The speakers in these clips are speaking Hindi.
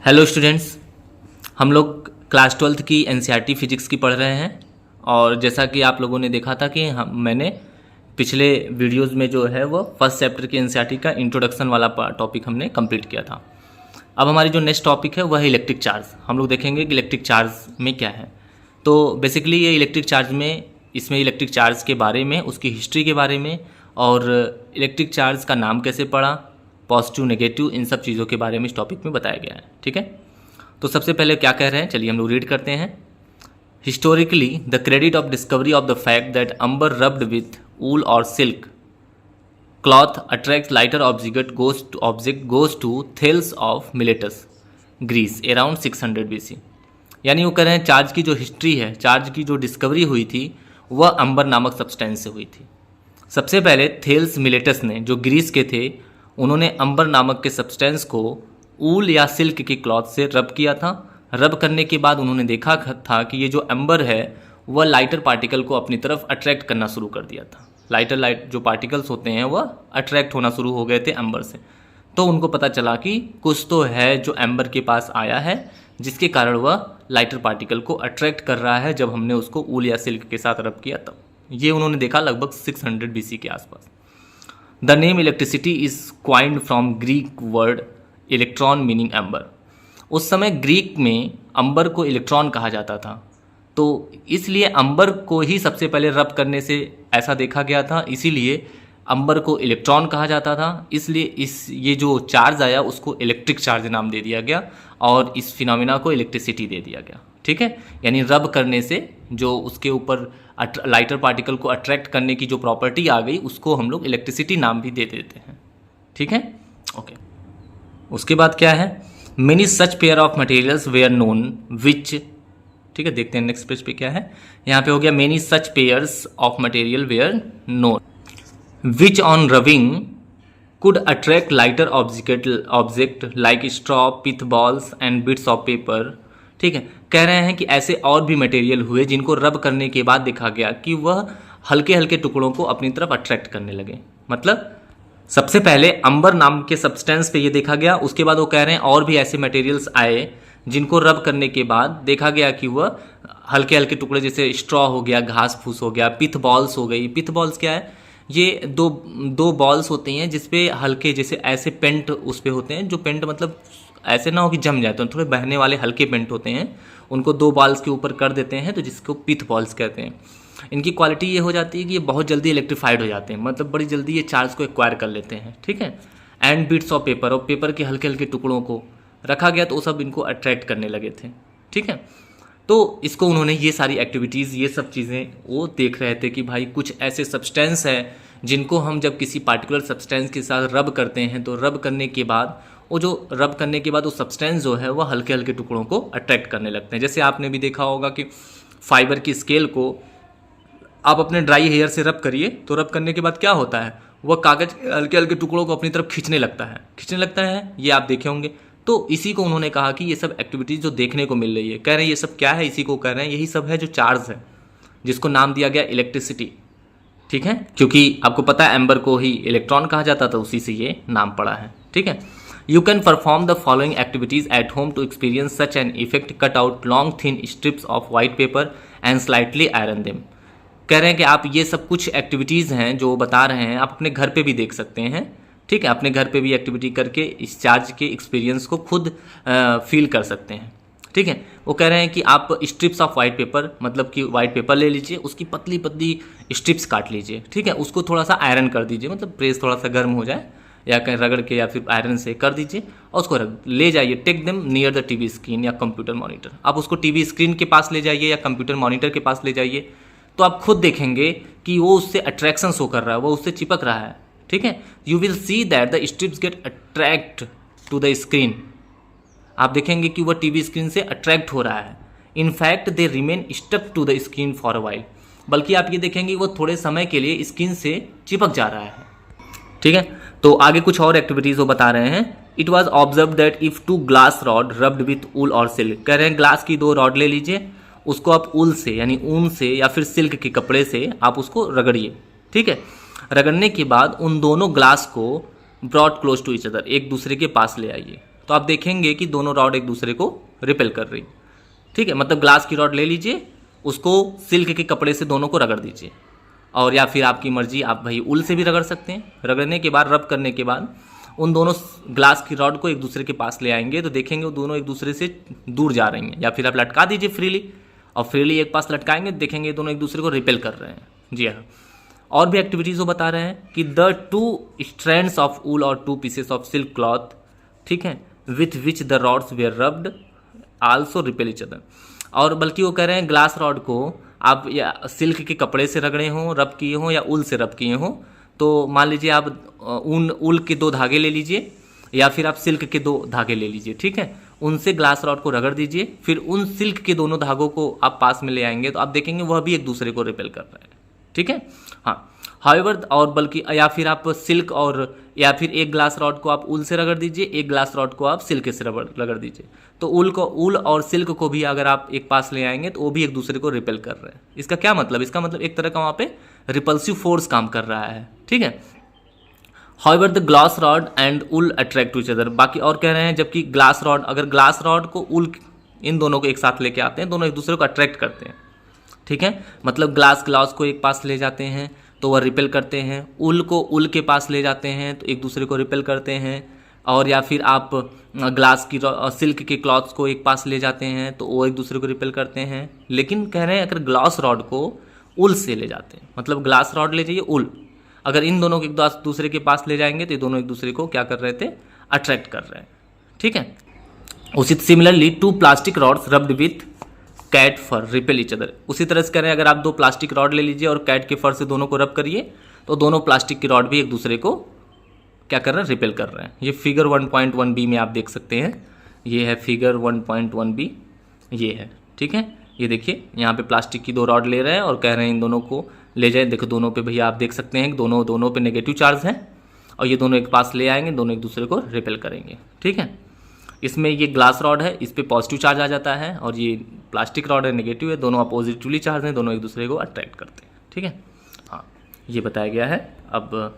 हेलो स्टूडेंट्स, हम लोग क्लास 12th की एनसीईआरटी फिजिक्स की पढ़ रहे हैं। और जैसा कि आप लोगों ने देखा था कि मैंने पिछले वीडियोस में जो है वो फर्स्ट चैप्टर की एनसीईआरटी का इंट्रोडक्शन वाला टॉपिक हमने कंप्लीट किया था। अब हमारी जो नेक्स्ट टॉपिक है वह है इलेक्ट्रिक चार्ज। हम लोग देखेंगे कि इलेक्ट्रिक चार्ज में क्या है। तो बेसिकली ये इलेक्ट्रिक चार्ज में इसमें इलेक्ट्रिक चार्ज के बारे में, उसकी हिस्ट्री के बारे में और इलेक्ट्रिक चार्ज का नाम कैसे पड़ा, पॉजिटिव नेगेटिव, इन सब चीज़ों के बारे में इस टॉपिक में बताया गया है। ठीक है, तो सबसे पहले क्या कह रहे हैं, चलिए हम लोग रीड करते हैं। Historically the credit of discovery of the fact that amber rubbed with wool और silk cloth attract lighter object goes to Thales of Miletus Greece around 600 BC। यानी वो कह रहे हैं चार्ज की जो हिस्ट्री है, चार्ज की जो डिस्कवरी हुई थी वह अंबर नामक सब्सटेंस से हुई थी। सबसे पहले थेल्स मिलेटस ने, जो ग्रीस के थे, उन्होंने अंबर नामक के सब्सटेंस को ऊल या सिल्क की क्लॉथ से रब किया था। रब करने के बाद उन्होंने देखा था कि ये जो अंबर है वह लाइटर पार्टिकल को अपनी तरफ अट्रैक्ट करना शुरू कर दिया था। लाइट जो पार्टिकल्स होते हैं वह अट्रैक्ट होना शुरू हो गए थे अंबर से। तो उनको पता चला कि कुछ तो है जो अंबर के पास आया है, जिसके कारण वह लाइटर पार्टिकल को अट्रैक्ट कर रहा है। जब हमने उसको ऊल या सिल्क के साथ रब किया तब ये उन्होंने देखा लगभग 600 BC के आसपास। The name electricity is coined from Greek word electron meaning amber. उस समय ग्रीक में अंबर को इलेक्ट्रॉन कहा जाता था, तो इसलिए अंबर को ही सबसे पहले रब करने से ऐसा देखा गया था, इसीलिए अंबर को इलेक्ट्रॉन कहा जाता था। इसलिए ये जो चार्ज आया उसको इलेक्ट्रिक चार्ज नाम दे दिया गया और इस फिनोमिना को इलेक्ट्रिसिटी दे दिया गया। ठीक है, यानी रब करने से जो उसके ऊपर लाइटर पार्टिकल को अट्रैक्ट करने की जो प्रॉपर्टी आ गई उसको हम लोग इलेक्ट्रिसिटी नाम भी दे देते हैं। ठीक है, ओके। उसके बाद क्या है, many such pair of materials were known which. ठीक है, देखते हैं नेक्स्ट पेज पे क्या है। यहाँ पे हो गया many such pairs of material were known which on rubbing could attract lighter object like straw, pith balls and bits of paper. ठीक है, कह रहे हैं कि ऐसे और भी मटेरियल हुए जिनको रब करने के बाद देखा गया कि वह हल्के हल्के टुकड़ों को अपनी तरफ अट्रैक्ट करने लगे। मतलब सबसे पहले अंबर नाम के सब्सटेंस पे ये देखा गया, उसके बाद वो कह रहे हैं और भी ऐसे मटेरियल्स आए जिनको रब करने के बाद देखा गया कि वह हल्के हल्के टुकड़े, जैसे स्ट्रॉ हो गया, घास फूस हो गया, पिथ बॉल्स हो गई। पिथ बॉल्स क्या है, ये दो बॉल्स होती हैं जिसपे हल्के जैसे ऐसे पेंट उस पे होते हैं, जो पेंट मतलब ऐसे ना हो कि जम जाए, तो थोड़े बहने वाले हल्के पेंट होते हैं, उनको दो बॉल्स के ऊपर कर देते हैं, तो जिसको पिथ बॉल्स कहते हैं। इनकी क्वालिटी ये हो जाती है कि ये बहुत जल्दी इलेक्ट्रीफाइड हो जाते हैं, मतलब बड़ी जल्दी ये चार्ज को एक्वायर कर लेते हैं। ठीक है, एंड बिट्स ऑफ पेपर, और पेपर के हल्के हल्के टुकड़ों को रखा गया तो वो सब इनको अट्रैक्ट करने लगे थे। ठीक है, तो इसको उन्होंने ये सारी एक्टिविटीज़, ये सब चीज़ें वो देख रहे थे कि भाई कुछ ऐसे सब्सटेंस है जिनको हम जब किसी पार्टिकुलर सब्सटेंस के साथ रब करते हैं तो रब करने के बाद वो सब्सटेंस जो है वह हल्के हल्के टुकड़ों को अट्रैक्ट करने लगते हैं। जैसे आपने भी देखा होगा कि फाइबर की स्केल को आप अपने ड्राई हेयर से रब करिए, तो रब करने के बाद क्या होता है, वह कागज हल्के हल्के टुकड़ों को अपनी तरफ खींचने लगता है, ये आप देखे होंगे। तो इसी को उन्होंने कहा कि ये सब एक्टिविटीज़ जो देखने को मिल रही है, कह रहे हैं ये सब क्या है, इसी को कह रहे हैं यही सब है जो चार्ज है, जिसको नाम दिया गया इलेक्ट्रिसिटी। ठीक है, क्योंकि आपको पता है एम्बर को ही इलेक्ट्रॉन कहा जाता था, उसी से ये नाम पड़ा है। ठीक है, you can perform the following activities at home to experience such an effect. Cut out long thin strips of white paper and slightly iron them. कह रहे हैं कि आप ये सब कुछ एक्टिविटीज़ हैं जो बता रहे हैं, आप अपने घर पे भी देख सकते हैं। ठीक है, अपने घर पे भी एक्टिविटी करके इस चार्ज के एक्सपीरियंस को खुद फील कर सकते हैं। ठीक है, वो कह रहे हैं कि आप स्ट्रिप्स ऑफ वाइट पेपर, मतलब कि वाइट पेपर ले लीजिए, उसकी पतली पतली स्ट्रिप्स काट लीजिए। ठीक है, उसको थोड़ा सा आयरन कर दीजिए, मतलब प्रेस थोड़ा सा गर्म हो जाए या कहीं रगड़ के या फिर आयरन से कर दीजिए और उसको ले जाइए। Take them near the TV screen या कंप्यूटर मॉनिटर। आप उसको टीवी स्क्रीन के पास ले जाइए या कंप्यूटर मॉनिटर के पास ले जाइए, तो आप खुद देखेंगे कि वो उससे अट्रैक्शन शो कर रहा है, वो उससे चिपक रहा है। ठीक है, you will see that the strips get attract to the screen. आप देखेंगे कि वह टीवी स्क्रीन से अट्रैक्ट हो रहा है। In fact they remain stuck to the screen for a while. बल्कि आप ये देखेंगे वो थोड़े समय के लिए स्क्रीन से चिपक जा रहा है। ठीक है, तो आगे कुछ और एक्टिविटीज वो बता रहे हैं। It was observe that if two glass rod rubbed with wool और सिल्क। कह रहे हैं ग्लास की दो रॉड ले लीजिए, उसको आप ऊल से यानी ऊन से या फिर सिल्क के कपड़े से आप उसको रगड़िए। ठीक है, रगड़ने के बाद उन दोनों ग्लास को brought close to each other, एक दूसरे के पास ले आइए। तो आप देखेंगे कि दोनों रॉड एक दूसरे को रिपेल कर रही। ठीक है, मतलब ग्लास की रॉड ले लीजिए, उसको सिल्क के कपड़े से दोनों को रगड़ दीजिए, और या फिर आपकी मर्जी, आप भाई उल से भी रगड़ सकते हैं। रगड़ने के बाद, रब करने के बाद उन दोनों ग्लास की रॉड को एक दूसरे के पास ले आएंगे, तो देखेंगे वो दोनों एक दूसरे से दूर जा रही हैं। या फिर आप लटका दीजिए फ्रीली, और फ्रीली एक पास लटकाएंगे, देखेंगे दोनों एक दूसरे को रिपेल कर रहे हैं। जी हाँ, और भी एक्टिविटीज़ वो बता रहे हैं कि द 2 strands ऑफ ऊल और 2 pieces ऑफ सिल्क क्लॉथ, ठीक है, with which the rods were rubbed also repel each other. और बल्कि वो कह रहे हैं ग्लास रॉड को आप या सिल्क के कपड़े से रगड़े हों, रब किए हों, या ऊल से रब किए हों, तो मान लीजिए आप ऊल के 2 धागे ले लीजिए, या फिर आप सिल्क के 2 धागे ले लीजिए। ठीक है, उनसे ग्लास रॉड को रगड़ दीजिए, फिर उन सिल्क के दोनों धागों को आप पास में ले आएंगे, तो आप देखेंगे वह भी एक दूसरे को रिपेल कर रहे हैं। ठीक है, हाँ, हाउएवर, और बल्कि या फिर आप सिल्क और या फिर एक ग्लास रॉड को आप ऊल से रगड़ दीजिए, एक ग्लास रॉड को आप सिल्क से रगड़ दीजिए, तो ऊल और सिल्क को भी अगर आप एक पास ले आएंगे तो वो भी एक दूसरे को रिपेल कर रहे हैं। इसका क्या मतलब? इसका मतलब एक तरह का वहाँ पे रिपल्सिव फोर्स काम कर रहा है। ठीक है, however the glass rod and wool attract to each other. बाकी और कह रहे हैं, जबकि ग्लास रॉड, अगर ग्लास रॉड को ऊल, इन दोनों को एक साथ लेके आते हैं, दोनों एक दूसरे को अट्रैक्ट करते हैं। ठीक है, मतलब ग्लास को एक पास ले जाते हैं तो वह रिपेल करते हैं, ऊल को ऊल के पास ले जाते हैं तो एक दूसरे को रिपेल करते हैं, और या फिर आप सिल्क के क्लॉथ्स को एक पास ले जाते हैं तो वो एक दूसरे को रिपेल करते हैं। लेकिन कह रहे हैं अगर ग्लास रॉड को ऊल से ले जाते हैं, मतलब ग्लास रॉड ले जाइए ऊल, अगर इन दोनों को एक दूसरे के पास ले जाएंगे तो ये दोनों एक दूसरे को क्या कर रहे थे? अट्रैक्ट कर रहे हैं। ठीक है, उसी similarly 2 plastic rods rubbed with cat fur repel each other. उसी तरह से कह रहे हैं, अगर आप 2 प्लास्टिक रॉड ले लीजिए और कैट के फर से दोनों को रब करिए, तो दोनों प्लास्टिक की रॉड भी एक दूसरे को क्या कर रहे हैं? रिपेल कर रहे हैं। ये फिगर 1.1b में आप देख सकते हैं, ये है फिगर 1.1b, ये है। ठीक है, ये देखिए यहाँ पे प्लास्टिक की 2 रॉड ले रहे हैं और कह रहे हैं इन दोनों को ले जाए। देखो दोनों पे भैया आप देख सकते हैं दोनों पे नेगेटिव चार्ज है, और ये दोनों एक पास ले आएंगे, दोनों एक दूसरे को रिपेल करेंगे। ठीक है, इसमें ये ग्लास रॉड है, इस पे पॉजिटिव चार्ज आ जाता है, और ये प्लास्टिक रॉड है, नेगेटिव है, दोनों पॉजिटिवली चार्ज हैं, दोनों एक दूसरे को अट्रैक्ट करते हैं। ठीक है, हाँ, ये बताया गया है। अब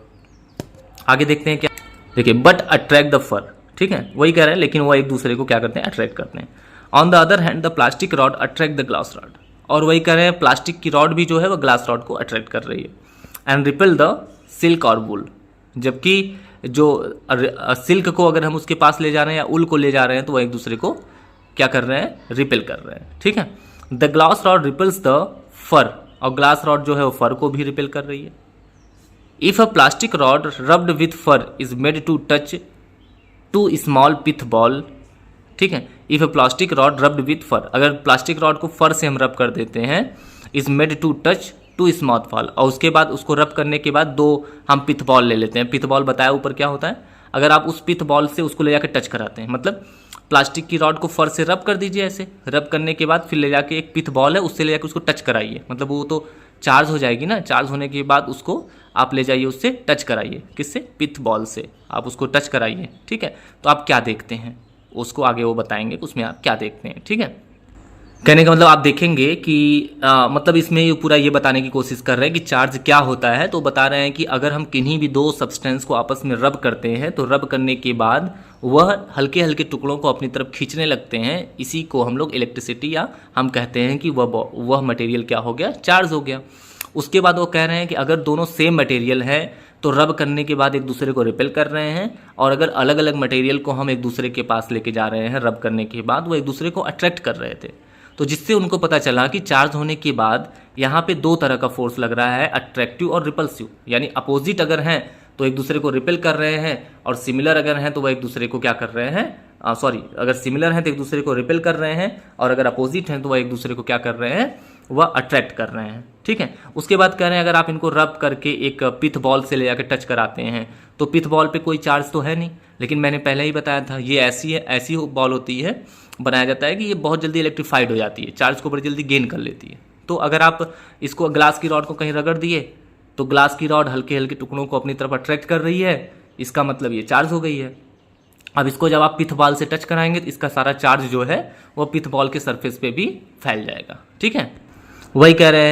आगे देखते हैं क्या। देखिए, बट अट्रैक्ट द फर। ठीक है, वही कह रहे हैं, लेकिन वो एक दूसरे को क्या करते हैं? अट्रैक्ट करते हैं। On the other hand the plastic rod attract the glass rod. और वही कह रहे हैं, प्लास्टिक की रॉड भी जो है वो ग्लास रॉड को अट्रैक्ट कर रही है। एंड रिपेल द सिल्क और वूल। जबकि जो सिल्क को अगर हम उसके पास ले जा रहे हैं या ऊल को ले जा रहे हैं तो वह एक दूसरे को क्या कर रहे हैं? रिपेल कर रहे हैं। ठीक है, the glass rod repels the fur, और ग्लास रॉड जो है वो फर को भी रिपेल कर रही है। If a plastic rod rubbed with fur is made to touch 2 small pith ball. ठीक है, if a plastic rod rubbed with fur, अगर प्लास्टिक रॉड को फर से हम रब कर देते हैं, is made to touch 2 small ball, और उसके बाद उसको रब करने के बाद 2 हम पिथ बॉल ले लेते हैं। पिथ बॉल बताया ऊपर क्या होता है? अगर आप उस पिथ बॉल से उसको ले जाकर टच कराते हैं, मतलब प्लास्टिक की रॉड को फर से रब कर दीजिए, ऐसे रब करने के बाद फिर ले जाके एक पिथ बॉल है उससे ले जाकर उसको टच कराइए, मतलब वो तो चार्ज हो जाएगी ना, चार्ज होने के बाद उसको आप ले जाइए, उससे टच कराइए। किससे? पिथ बॉल से आप उसको टच कराइए। ठीक है, तो आप क्या देखते हैं उसको आगे वो बताएंगे कि उसमें आप क्या देखते हैं। ठीक है, कहने का मतलब आप देखेंगे कि मतलब इसमें ये पूरा ये बताने की कोशिश कर रहे हैं कि चार्ज क्या होता है। तो बता रहे हैं कि अगर हम किन्हीं भी 2 सब्सटेंस को आपस में रब करते हैं तो रब करने के बाद वह हल्के हल्के टुकड़ों को अपनी तरफ खींचने लगते हैं, इसी को हम लोग इलेक्ट्रिसिटी या हम कहते हैं कि वह मटेरियल क्या हो गया? चार्ज हो गया। उसके बाद वो कह रहे हैं कि अगर दोनों सेम मटेरियल है तो रब करने के बाद एक दूसरे को रिपेल कर रहे हैं, और अगर अलग अलग मटेरियल को हम एक दूसरे के पास लेके जा रहे हैं रब करने के बाद, वो एक दूसरे को अट्रैक्ट कर रहे थे। तो जिससे उनको पता चला कि चार्ज होने के बाद यहाँ पे 2 तरह का फोर्स लग रहा है, अट्रैक्टिव और रिपल्सिव। यानी अपोजिट अगर हैं तो एक दूसरे को रिपेल कर रहे हैं, और सिमिलर अगर हैं तो वह एक दूसरे को क्या कर रहे हैं? अगर सिमिलर हैं तो एक दूसरे को रिपेल कर रहे हैं, और अगर अपोजिट हैं तो वह एक दूसरे को क्या कर रहे हैं? वह अट्रैक्ट कर रहे हैं। ठीक है, उसके बाद कह रहे हैं अगर आप इनको रब करके एक पिथ बॉल से ले जाकर टच कराते हैं तो पिथ बॉल पे कोई चार्ज तो है नहीं, लेकिन मैंने पहले ही बताया था ये ऐसी बॉल होती है, बनाया जाता है कि ये बहुत जल्दी इलेक्ट्रीफाइड हो जाती है, चार्ज को बड़ी जल्दी गेन कर लेती है। तो अगर आप इसको ग्लास की रॉड को कहीं रगड़ दिए तो ग्लास की रॉड हल्के हल्के टुकड़ों को अपनी तरफ अट्रैक्ट कर रही है, इसका मतलब ये चार्ज हो गई है। अब इसको जब आप पिथ बॉल से टच कराएंगे तो इसका सारा चार्ज जो है वो पिथ बॉल के सरफेस पे भी फैल जाएगा। ठीक है, वही कह रहे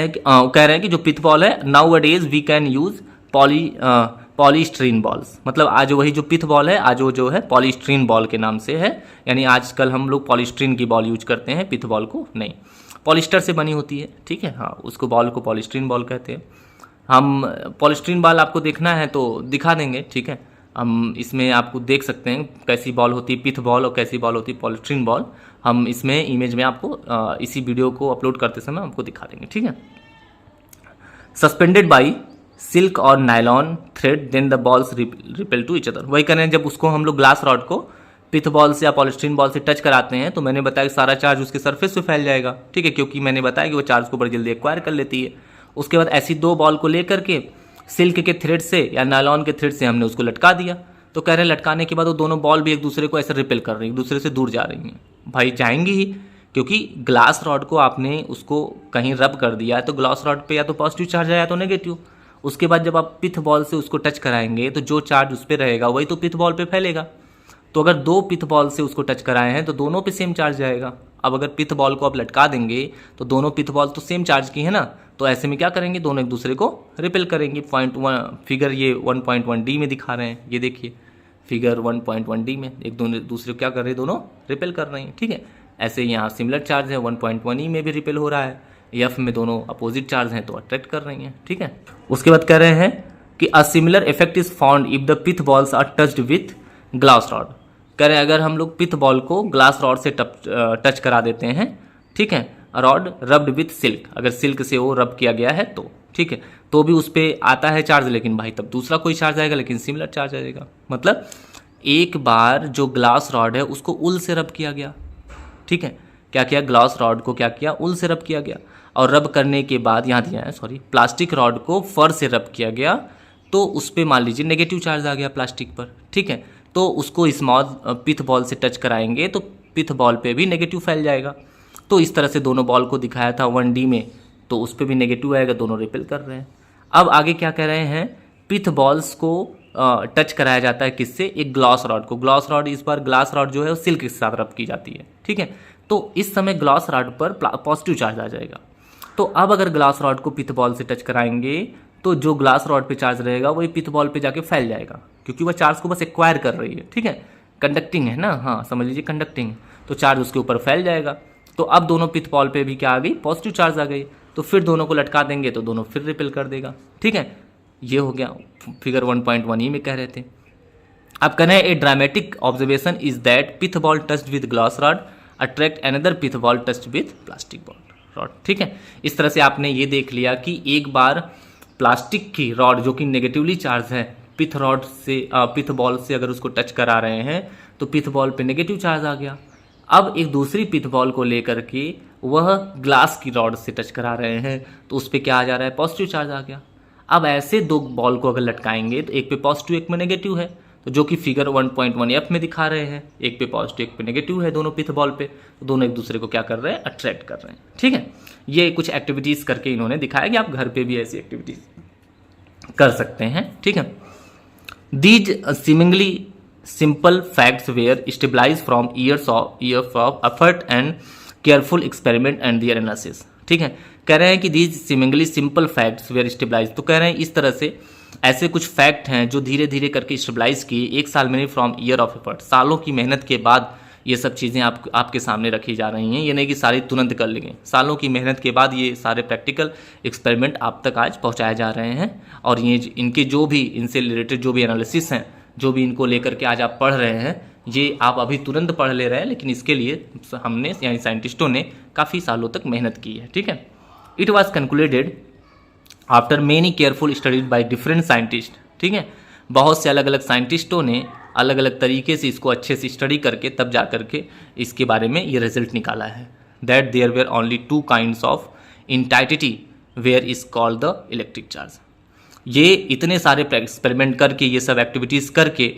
हैं कि जो पिथ बॉल है, nowadays we can use polystyrene balls, मतलब आज वही जो पिथ बॉल है आज वो जो है पॉलीस्ट्रीन बॉल के नाम से है, यानी आजकल हम लोग पॉलीस्ट्रीन की बॉल यूज करते हैं, पिथ बॉल को नहीं। पॉलिस्टर से बनी होती है, ठीक है, हाँ, उसको बॉल को पॉलीस्ट्रीन बॉल कहते हैं। हम पॉलीस्ट्रीन बॉल आपको देखना है तो दिखा देंगे, ठीक है, हम इसमें आपको देख सकते हैं कैसी बॉल होती है पिथ बॉल और कैसी बॉल होती है पॉलीस्ट्रीन बॉल। हम इसमें इमेज में आपको इसी वीडियो को अपलोड करते समय आपको दिखा देंगे, ठीक है। सस्पेंडेड बाई सिल्क और nylon thread then the balls repel to each other. वही कह रहे हैं, जब उसको हम लोग ग्लास रॉड को पिथ बॉल से या पॉलीस्ट्रीन बॉल से टच कराते हैं तो मैंने बताया कि सारा चार्ज उसके सरफेस पे फैल जाएगा, ठीक है, क्योंकि मैंने बताया कि वो चार्ज को बड़ी जल्दी एक्वायर कर लेती है। उसके बाद ऐसी दो बॉल को लेकर के सिल्क के थ्रेड से या नायलॉन के थ्रेड से हमने उसको लटका दिया। तो कह रहे हैं लटकाने के बाद वो दोनों बॉल भी एक दूसरे को ऐसे रिपेल कर रही है, एक दूसरे से दूर जा रही हैं। भाई जाएंगी ही, क्योंकि ग्लास रॉड को आपने उसको कहीं रब कर दिया तो ग्लास रॉड पे या तो पॉजिटिव चार्ज है या तो नेगेटिव। उसके बाद जब आप पिथ बॉल से उसको टच कराएंगे तो जो चार्ज उस पर रहेगा वही तो पिथ बॉल पे फैलेगा। तो अगर दो पिथ बॉल से उसको टच कराए हैं तो दोनों पे सेम चार्ज जाएगा। अब अगर पिथ बॉल को आप लटका देंगे तो दोनों पिथ बॉल तो सेम चार्ज की है ना, तो ऐसे में क्या करेंगे, दोनों एक दूसरे को रिपेल करेंगे। फिगर ये 1.1D में दिखा रहे हैं, ये देखिए फिगर 1.1D में एक दूसरे को क्या कर रहे हैं, दोनों रिपेल कर रहे हैं, ठीक है। ऐसे यहाँ सिमिलर चार्ज है 1.1E में भी रिपेल हो रहा है, F में दोनों अपोजिट चार्ज हैं तो अट्रैक्ट कर रही हैं, ठीक है। उसके बाद कह रहे हैं कि a similar effect is found if the pith balls are touched with glass rod. कह रहे हैं अगर हम लोग पिथ बॉल को ग्लास रॉड से टच करा देते हैं, ठीक है, रॉड रब्ड विथ सिल्क, अगर सिल्क से वो रब किया गया है तो, ठीक है, तो भी उस पर आता है चार्ज, लेकिन भाई तब दूसरा कोई चार्ज आएगा लेकिन सिमिलर चार्ज आएगा। मतलब एक बार जो ग्लास रॉड है उसको उल से रब किया गया, ठीक है, क्या किया, ग्लास रॉड को क्या किया, उल से रब किया गया, और रब करने के बाद यहाँ दिया है सॉरी प्लास्टिक रॉड को फर से रब किया गया तो उस पर मान लीजिए नेगेटिव चार्ज आ गया प्लास्टिक पर, ठीक है, तो उसको स्मॉल पिथ बॉल से टच कराएंगे तो पिथ बॉल पे भी नेगेटिव फैल जाएगा। तो इस तरह से दोनों बॉल को दिखाया था 1D में, तो उस पर भी नेगेटिव आएगा, दोनों रिपेल कर रहे हैं। अब आगे क्या कह रहे हैं, पिथ बॉल्स को टच कराया जाता है किससे, एक ग्लास रॉड को। ग्लास रॉड, इस बार ग्लास रॉड जो है वो सिल्क के साथ रब की जाती है, ठीक है, तो इस समय ग्लास रॉड पर पॉजिटिव चार्ज आ जाएगा। तो अब अगर ग्लास रॉड को पिथ बॉल से टच कराएंगे तो जो ग्लास रॉड पे चार्ज रहेगा वही पिथ बॉल पे जाके फैल जाएगा, क्योंकि वह चार्ज को बस एक्वायर कर रही है, ठीक है, कंडक्टिंग है ना, हाँ समझ लीजिए कंडक्टिंग, तो चार्ज उसके ऊपर फैल जाएगा। तो अब दोनों पिथ बॉल पे भी क्या आ गई, पॉजिटिव चार्ज आ गई, तो फिर दोनों को लटका देंगे तो दोनों फिर रिपेल कर देगा, ठीक है। ये हो गया, फिगर 1.1E में कह रहे थे। अब कहना है a dramatic observation is that pith ball touched with glass rod attract another pith ball touched with plastic rod, ठीक है। इस तरह से आपने ये देख लिया कि एक बार प्लास्टिक की रॉड जो कि नेगेटिवली चार्ज है पिथ रॉड से पिथ बॉल से अगर उसको टच करा रहे हैं तो पिथ बॉल पे नेगेटिव चार्ज आ गया। अब एक दूसरी पिथ बॉल को लेकर के वह ग्लास की रॉड से टच करा रहे हैं तो उस पर क्या आ जा रहा है, पॉजिटिव चार्ज आ गया। अब ऐसे दो बॉल को अगर लटकाएंगे तो एक पे पॉजिटिव एक में नेगेटिव है, तो जो कि फिगर 1.1F में दिखा रहे हैं, एक पे पॉजिटिव एक पे नेगेटिव है दोनों पिथ बॉल पे, तो दोनों एक दूसरे को क्या कर रहे हैं, अट्रैक्ट कर रहे हैं, ठीक है। ये कुछ एक्टिविटीज़ करके इन्होंने दिखाया कि आप घर पे भी ऐसी एक्टिविटीज़ कर सकते हैं, ठीक है। These seemingly simple facts were stabilise from years of effort and careful experiment and their analysis, ठीक है। कह रहे हैं कि these seemingly simple facts were stabilise, तो कह रहे हैं इस तरह से ऐसे कुछ फैक्ट हैं जो धीरे धीरे करके स्टेबलाइज किए, एक साल में नहीं, फ्रॉम ईयर ऑफ एफर्ट, सालों की मेहनत के बाद ये सब चीज़ें आपके सामने रखी जा रही हैं। ये नहीं कि सारी तुरंत कर लेंगे, सालों की मेहनत के बाद ये सारे प्रैक्टिकल एक्सपेरिमेंट आप तक आज पहुंचाए जा रहे हैं। और ये इनके जो भी इनसे रिलेटेड जो भी एनालिसिस हैं, जो भी इनको लेकर के आज आप पढ़ रहे हैं, ये आप अभी तुरंत पढ़ ले रहे हैं, लेकिन इसके लिए हमने यानी साइंटिस्टों ने काफ़ी सालों तक मेहनत की है, ठीक है। It was concluded after many careful studies by different scientist, ठीक है, बहुत से अलग अलग साइंटिस्टों ने अलग अलग तरीके से इसको अच्छे से स्टडी करके तब जा करके इसके बारे में ये रिजल्ट निकाला है, that there were only 2 kinds of entity where is called the electric charge. ये इतने सारे एक्सपेरिमेंट करके, ये सब एक्टिविटीज़ करके,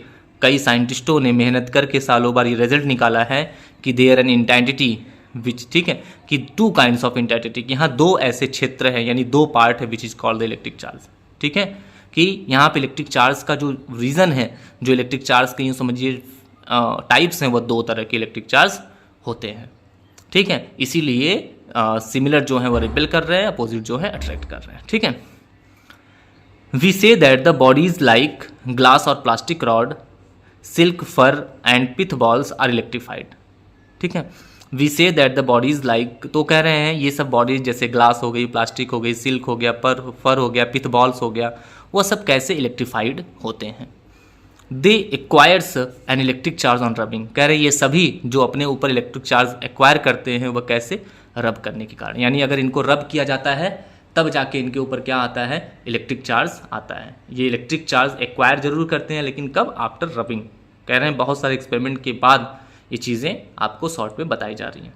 कई साइंटिस्टों ने मेहनत करके सालों बार ये रिजल्ट निकाला है कि देयर एन इंटाइटिटी विच, ठीक है, कि 2 काइंड्स ऑफ इंटाइटिटी, यहाँ 2 ऐसे क्षेत्र हैं यानी 2 पार्ट है which is called the electric charge, ठीक है, कि यहाँ पे इलेक्ट्रिक चार्ज का जो रीज़न है, जो इलेक्ट्रिक चार्ज के यूँ समझिए टाइप्स हैं, वो 2 तरह के इलेक्ट्रिक चार्ज होते हैं, ठीक है। इसीलिए सिमिलर जो है वो रिपेल कर रहे हैं, अपोजिट जो है अट्रैक्ट कर रहे हैं, ठीक है। We say that the bodies like glass और plastic rod, silk, fur and pith balls are electrified. ठीक है, we say that the bodies like, तो कह रहे हैं ये सब बॉडीज जैसे ग्लास हो गई, प्लास्टिक हो गई, सिल्क हो गया, फर हो गया, पिथ बॉल्स हो गया, वह सब कैसे इलेक्ट्रीफाइड होते हैं। They acquires an electric charge on rubbing, कह रहे ये सभी जो अपने ऊपर इलेक्ट्रिक चार्ज एक्वायर करते हैं वह कैसे, रब करने के कारण। यानी अगर इनको रब किया जाता है तब जाके इनके ऊपर क्या आता है, इलेक्ट्रिक चार्ज आता है। ये इलेक्ट्रिक चार्ज एक्वायर जरूर करते हैं लेकिन कब, आफ्टर रबिंग। कह रहे हैं बहुत सारे एक्सपेरिमेंट के बाद ये चीज़ें आपको शॉर्ट में बताई जा रही हैं।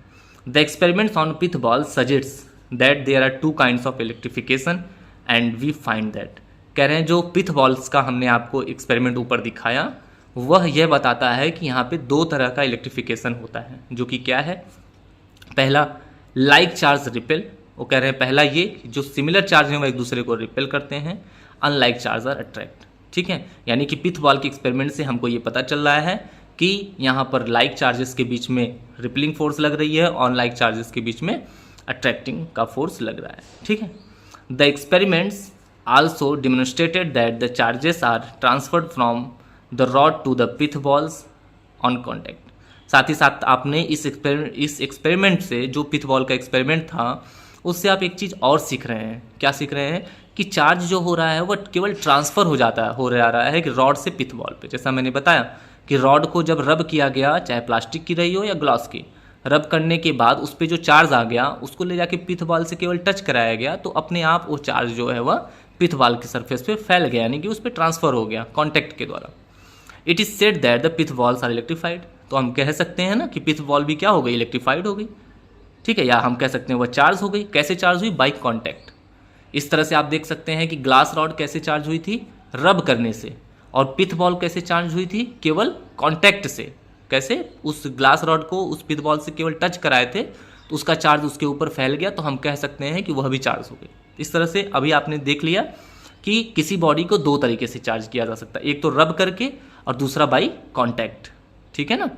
The experiments on pith ball suggests that there are two kinds of electrification and we find that. कह रहे हैं जो पिथ बॉल्स का हमने आपको एक्सपेरिमेंट ऊपर दिखाया वह यह बताता है कि यहाँ पे दो तरह का इलेक्ट्रिफिकेशन होता है, जो कि क्या है, पहला लाइक चार्ज रिपेल, वो कह रहे हैं पहला ये जो सिमिलर चार्ज हैं वह एक दूसरे को रिपेल करते हैं, अनलाइक चार्ज आर अट्रैक्ट। ठीक है, यानी कि पिथ बॉल के एक्सपेरिमेंट से हमको ये पता चल रहा है कि यहाँ पर लाइक चार्जेस के बीच में रिपलिंग फोर्स लग रही है, अनलाइक चार्जेस के बीच में अट्रैक्टिंग का फोर्स लग रहा है। ठीक है, the experiments also demonstrated that the charges are transferred from the rod to the pith balls on contact। साथ ही साथ आपने इस एक्सपेरिमेंट से, जो पिथ बॉल का एक्सपेरिमेंट था, उससे आप एक चीज़ और सीख रहे हैं। क्या सीख रहे हैं कि चार्ज जो हो रहा है वह केवल ट्रांसफ़र हो रहा है कि रॉड से पिथ बॉल पे। जैसा मैंने बताया कि रॉड को जब रब किया गया, चाहे प्लास्टिक की रही हो या ग्लास की, रब करने के बाद उस पर जो चार्ज आ गया उसको ले जाके पिथ बॉल से केवल टच कराया गया, तो अपने आप वो चार्ज जो है वह पिथ बॉल की सरफेस पे फैल गया, यानी कि उस पर ट्रांसफर हो गया कॉन्टैक्ट के द्वारा। It is said that the pith balls are electrified, तो हम कह सकते हैं ना कि पिथ बॉल भी क्या हो गई, इलेक्ट्रीफाइड हो गई। ठीक है, या हम कह सकते हैं वह चार्ज हो गई। कैसे चार्ज हुई, बाई कॉन्टैक्ट। इस तरह से आप देख सकते हैं कि ग्लास रॉड कैसे चार्ज हुई थी, रब करने से, और पिथ बॉल कैसे चार्ज हुई थी, केवल कॉन्टैक्ट से। कैसे, उस ग्लास रॉड को उस पिथ बॉल से केवल टच कराए थे तो उसका चार्ज उसके ऊपर फैल गया, तो हम कह सकते हैं कि वह भी चार्ज हो गई। इस तरह से अभी आपने देख लिया कि किसी बॉडी को दो तरीके से चार्ज किया जा सकता है, एक तो रब करके और दूसरा बाई कॉन्टैक्ट। ठीक है ना।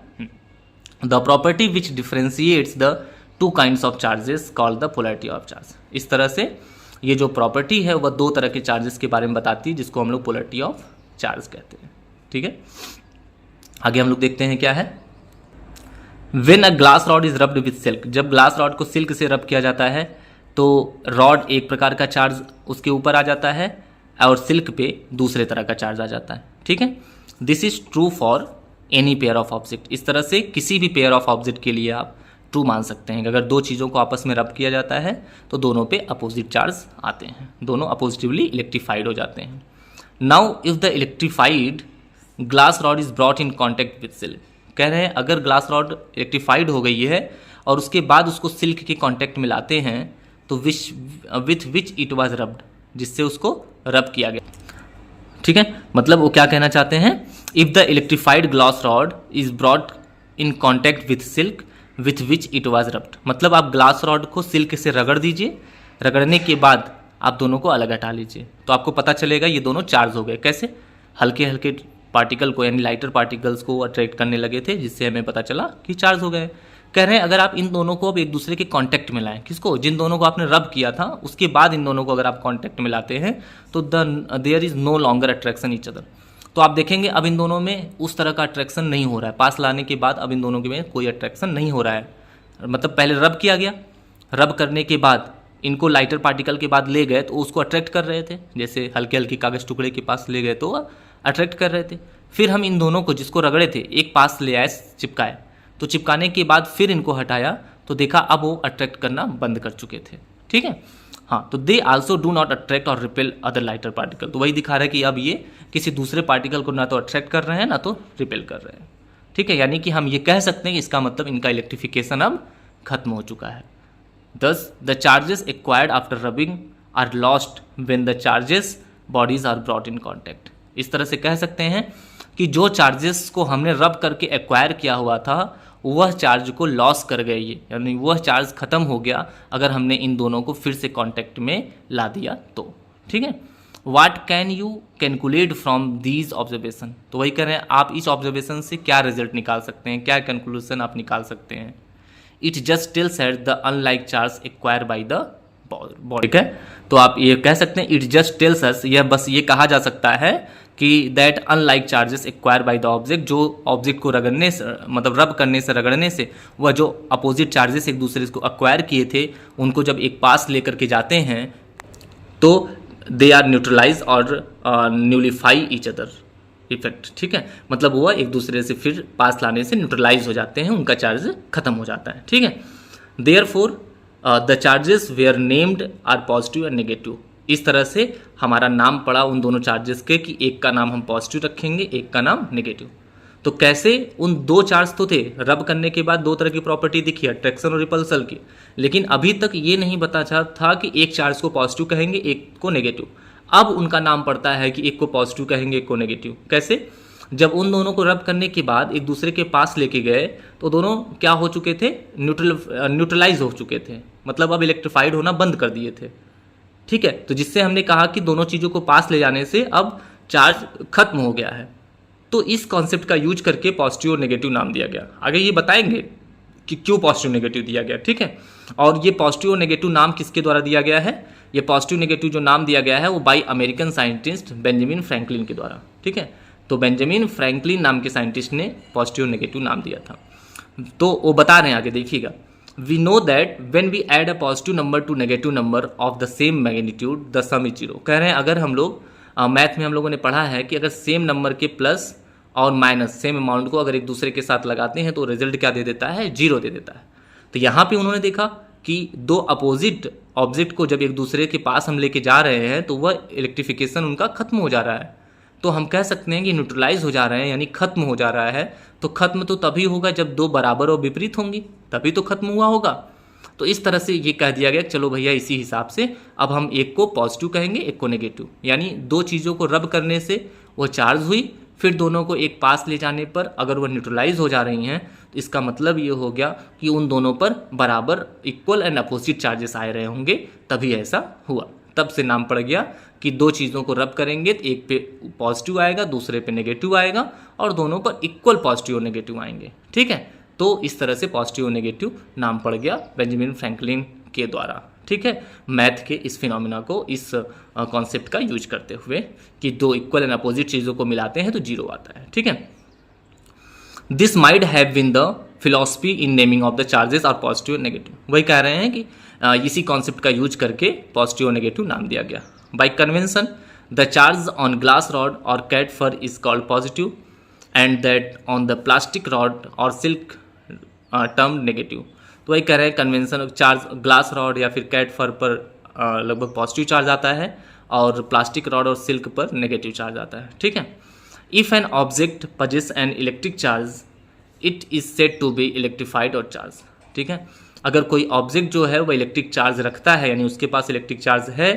The property which differentiates the two kinds of charges called the polarity of charge. इस तरह से ये जो प्रॉपर्टी है वह दो तरह के चार्जेस के बारे में बताती है, जिसको हम लोग पोलैरिटी ऑफ चार्ज कहते हैं। ठीक है, आगे हम लोग देखते हैं क्या है। When a glass rod is rubbed with silk, जब ग्लास रॉड को सिल्क से रब किया जाता है तो रॉड एक प्रकार का चार्ज उसके ऊपर आ जाता है और सिल्क पे दूसरे तरह का चार्ज आ जाता है। ठीक है, this is true for any pair of object. इस तरह से किसी भी पेयर ऑफ ऑब्जेक्ट के लिए आप ट्रू मान सकते हैं कि अगर दो चीज़ों को आपस में रब किया जाता है तो दोनों पे अपोजिट चार्ज आते हैं, दोनों अपोजिटिवली इलेक्ट्रीफाइड हो जाते हैं। Now if the electrified glass rod is brought in contact with silk, कह रहे हैं अगर ग्लास रॉड इलेक्ट्रीफाइड हो गई है और उसके बाद उसको सिल्क के कॉन्टैक्ट में लाते हैं तो with which it was rubbed, जिससे उसको रब किया गया। ठीक है, मतलब वो क्या कहना चाहते हैं, if the electrified glass rod is brought in contact with silk with which it was rubbed, मतलब आप ग्लास रॉड को सिल्क से रगड़ दीजिए, रगड़ने के बाद आप दोनों को अलग हटा लीजिए तो आपको पता चलेगा ये दोनों चार्ज हो गए। कैसे, हल्के हल्के पार्टिकल को यानी लाइटर पार्टिकल्स को अट्रैक्ट करने लगे थे, जिससे हमें पता चला कि चार्ज हो गए। कह रहे हैं अगर आप इन दोनों को अब एक दूसरे के कांटेक्ट में लाएं, किसको, जिन दोनों को आपने रब किया था उसके बाद इन दोनों को अगर आप कांटेक्ट में लाते हैं तो there is no longer attraction each other, तो आप देखेंगे अब इन दोनों में उस तरह का अट्रैक्शन नहीं हो रहा है। पास लाने के बाद अब इन दोनों के में कोई अट्रैक्शन नहीं हो रहा है, मतलब पहले रब किया गया, रब करने के बाद इनको लाइटर पार्टिकल के बाद ले गए तो उसको अट्रैक्ट कर रहे थे, जैसे हल्के हल्के कागज़ टुकड़े के पास ले गए तो अट्रैक्ट कर रहे थे। फिर हम इन दोनों को जिसको रगड़े थे एक पास ले आए, चिपकाए, तो चिपकाने के बाद फिर इनको हटाया तो देखा अब वो अट्रैक्ट करना बंद कर चुके थे। ठीक है, हाँ, तो they also do not attract और रिपेल अदर लाइटर पार्टिकल, तो वही दिखा रहा है कि अब ये किसी दूसरे पार्टिकल को ना तो अट्रैक्ट कर रहे हैं ना तो रिपेल कर रहे हैं। ठीक है, यानी कि हम ये कह सकते हैं कि इसका मतलब इनका इलेक्ट्रिफिकेशन अब खत्म हो चुका है। Thus the charges acquired after rubbing are lost when the charges bodies are brought in contact. इस तरह से कह सकते हैं कि जो चार्जेस को हमने रब करके एक्वायर किया हुआ था वह चार्ज को लॉस कर गए ये, यानी वह चार्ज खत्म हो गया अगर हमने इन दोनों को फिर से कांटेक्ट में ला दिया तो। ठीक है, what can you calculate from these observation, तो वही कह रहे हैं आप इस ऑब्जर्वेशन से क्या रिजल्ट निकाल सकते हैं, क्या कंक्लूजन आप निकाल सकते हैं। It just tells that the unlike charge acquire by the body. ठीक है, तो आप ये कह सकते हैं इट जस्ट टेल्स अस, यह बस ये कहा जा सकता है कि that unlike charges acquire by the object, जो ऑब्जेक्ट को रगड़ने से मतलब रब करने से रगड़ने से वह जो अपोजिट चार्जेस एक दूसरे को एक्वायर किए थे उनको जब एक पास लेकर के जाते हैं तो दे आर न्यूट्रलाइज और न्यूलिफाई ईच अदर इफेक्ट। ठीक है, मतलब वह एक दूसरे से फिर पास लाने से न्यूट्रलाइज हो जाते हैं, उनका चार्ज खत्म हो जाता है। ठीक है, therefore the charges were named are positive and negative. इस तरह से हमारा नाम पड़ा उन दोनों चार्जेस के कि एक का नाम हम पॉजिटिव रखेंगे, एक का नाम नेगेटिव। तो कैसे उन दो चार्ज तो थे, रब करने के बाद दो तरह की प्रॉपर्टी दिखी, अट्रैक्शन और रिपल्सल की, लेकिन अभी तक ये नहीं पता था कि एक चार्ज को पॉजिटिव कहेंगे एक को नेगेटिव। अब उनका नाम पड़ता है कि एक को पॉजिटिव कहेंगे एक को नेगेटिव। कैसे? जब उन दोनों को रब करने के बाद एक दूसरे के पास लेके गए तो दोनों क्या हो चुके थे, न्यूट्रलाइज हो चुके थे, मतलब अब इलेक्ट्रीफाइड होना बंद कर दिए थे। ठीक है, तो जिससे हमने कहा कि दोनों चीज़ों को पास ले जाने से अब चार्ज खत्म हो गया है। तो इस कॉन्सेप्ट का यूज करके पॉजिटिव और नेगेटिव नाम दिया गया। आगे ये बताएंगे कि क्यों पॉजिटिव नेगेटिव दिया गया। ठीक है, और ये पॉजिटिव और नेगेटिव नाम किसके द्वारा दिया गया है? ये पॉजिटिव नेगेटिव जो नाम दिया गया है वो bye American scientist Benjamin Franklin के द्वारा। ठीक है, तो बेंजामिन फ्रैंकलिन नाम के साइंटिस्ट ने पॉजिटिव और नेगेटिव नाम दिया था। तो वो बता रहे हैं आगे, देखिएगा। We know that when we add a positive number to negative number of the same magnitude the sum is zero. कह रहे हैं अगर हम लोग मैथ में हम लोगों ने पढ़ा है कि अगर सेम नंबर के प्लस और माइनस सेम अमाउंट को अगर एक दूसरे के साथ लगाते हैं तो रिजल्ट क्या दे देता है? जीरो दे देता है। तो यहाँ पे उन्होंने देखा कि दो अपोजिट ऑब्जेक्ट को जब एक दूसरे के पास हम लेके जा रहे हैं तो वह इलेक्ट्रिफिकेशन उनका खत्म हो जा रहा है। तो हम कह सकते हैं कि न्यूट्रलाइज हो जा रहे हैं, यानी खत्म हो जा रहा है। तो खत्म तो तभी होगा जब दो बराबर और विपरीत होंगी, तभी तो खत्म हुआ होगा। तो इस तरह से ये कह दिया गया, चलो भैया इसी हिसाब से अब हम एक को पॉजिटिव कहेंगे एक को नेगेटिव, यानी दो चीज़ों को रब करने से वो चार्ज हुई, फिर दोनों को एक पास ले जाने पर अगर वो न्यूट्रलाइज हो जा रही हैं तो इसका मतलब ये हो गया कि उन दोनों पर बराबर इक्वल एंड अपोजिट चार्जेस आए रहे होंगे, तभी ऐसा हुआ। तब से नाम पड़ गया कि दो चीज़ों को रब करेंगे तो एक पे पॉजिटिव आएगा दूसरे पे नेगेटिव आएगा और दोनों पर इक्वल पॉजिटिव और नेगेटिव आएंगे। ठीक है, तो इस तरह से पॉजिटिव और नेगेटिव नाम पड़ गया बेंजामिन फ्रैंकलिन के द्वारा। ठीक है, मैथ के इस फिनोमिना को, इस कॉन्सेप्ट का यूज करते हुए कि दो इक्वल एंड अपोजिट चीज़ों को मिलाते हैं तो जीरो आता है। ठीक है, this might have been the philosophy in naming of the charges और पॉजिटिव और नेगेटिव। वही कह रहे हैं कि इसी कॉन्सेप्ट का यूज करके पॉजिटिव और नेगेटिव नाम दिया गया। By convention the charge on glass rod और cat fur is called positive and that on the plastic rod और सिल्क टर्म नेगेटिव। तो वही कह रहे हैं कन्वेंशन, चार्ज ग्लास रॉड या फिर कैट फर पर लगभग पॉजिटिव चार्ज आता है और प्लास्टिक रॉड और सिल्क पर नेगेटिव चार्ज आता है। ठीक है, if an object possess an electric charge it is said to be electrified और चार्ज। ठीक है, अगर कोई ऑब्जेक्ट जो है वह इलेक्ट्रिक चार्ज रखता है, यानी उसके पास इलेक्ट्रिक चार्ज है,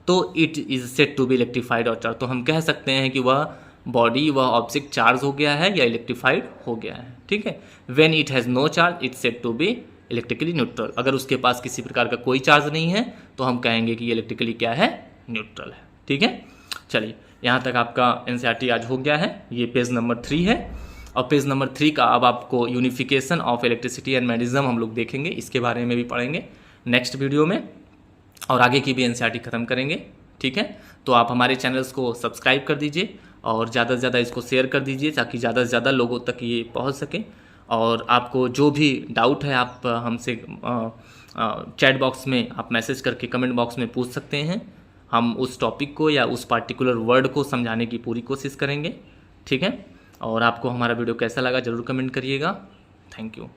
तो it is said to be electrified और चार्ज। तो हम कह सकते हैं कि वह बॉडी, वह ऑब्जेक्ट चार्ज हो गया है या इलेक्ट्रीफाइड हो गया है। ठीक है, when it has no charge it said to be electrically neutral. अगर उसके पास किसी प्रकार का कोई चार्ज नहीं है तो हम कहेंगे कि ये इलेक्ट्रिकली क्या है? न्यूट्रल है। ठीक है, चलिए यहाँ तक आपका एनसीईआरटी आज हो गया है। ये पेज नंबर 3 है और पेज नंबर 3 का अब आपको unification of electricity and magnetism हम लोग देखेंगे, इसके बारे में भी पढ़ेंगे नेक्स्ट वीडियो में और आगे की भी एनसीईआरटी खत्म करेंगे। ठीक है, तो आप हमारे चैनल्स को सब्सक्राइब कर दीजिए और ज़्यादा से ज़्यादा इसको शेयर कर दीजिए ताकि ज़्यादा से ज़्यादा लोगों तक ये पहुँच सके। और आपको जो भी डाउट है आप हमसे चैट बॉक्स में आप मैसेज करके कमेंट बॉक्स में पूछ सकते हैं। हम उस टॉपिक को या उस पार्टिकुलर वर्ड को समझाने की पूरी कोशिश करेंगे। ठीक है, और आपको हमारा वीडियो कैसा लगा ज़रूर कमेंट करिएगा। Thank you.